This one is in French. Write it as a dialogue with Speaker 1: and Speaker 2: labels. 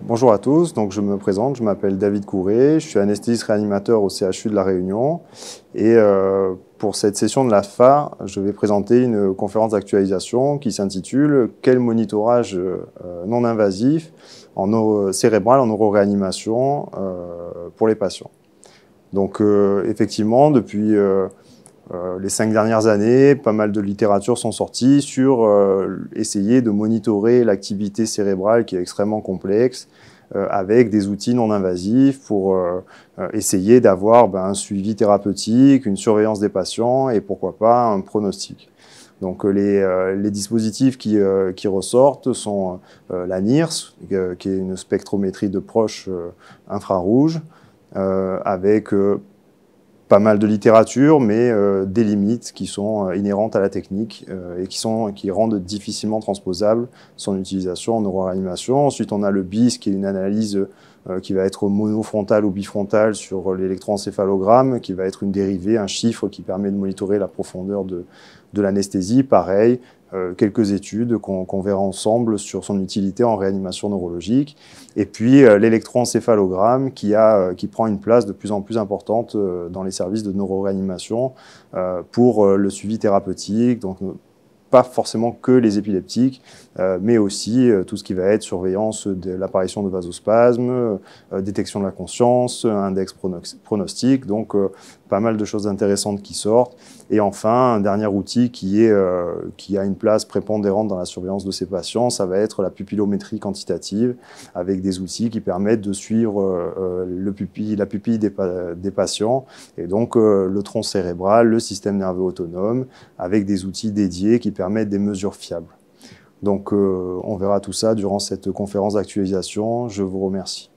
Speaker 1: Bonjour à tous, donc je me présente, je m'appelle David Courret, je suis anesthésiste réanimateur au CHU de La Réunion et pour cette session de l'AFA, je vais présenter une conférence d'actualisation qui s'intitule « Quel monitorage non invasif cérébral en neuroréanimation pour les patients ?» Donc effectivement, depuis les 5 dernières années, pas mal de littérature sont sorties sur essayer de monitorer l'activité cérébrale qui est extrêmement complexe avec des outils non invasifs pour essayer d'avoir un suivi thérapeutique, une surveillance des patients et pourquoi pas un pronostic. Donc les dispositifs qui ressortent sont la NIRS, qui est une spectrométrie de proche infrarouge, avec pas mal de littérature, mais des limites qui sont inhérentes à la technique et qui rendent difficilement transposable son utilisation en neuroréanimation. Ensuite, on a le BIS, qui est une analyse qui va être monofrontale ou bifrontale sur l'électroencéphalogramme, qui va être une dérivée, un chiffre qui permet de monitorer la profondeur de l'anesthésie. Pareil, quelques études qu'on verra ensemble sur son utilité en réanimation neurologique. Et puis l'électroencéphalogramme qui prend une place de plus en plus importante dans les services de neuroréanimation pour le suivi thérapeutique, donc pas forcément que les épileptiques, mais aussi tout ce qui va être surveillance de l'apparition de vasospasmes, détection de la conscience, index pronostic, donc pas mal de choses intéressantes qui sortent. Et enfin, un dernier outil qui a une place prépondérante dans la surveillance de ces patients, ça va être la pupillométrie quantitative, avec des outils qui permettent de suivre la pupille des patients, et donc le tronc cérébral, le système nerveux autonome, avec des outils dédiés qui permettent des mesures fiables. Donc on verra tout ça durant cette conférence d'actualisation. Je vous remercie.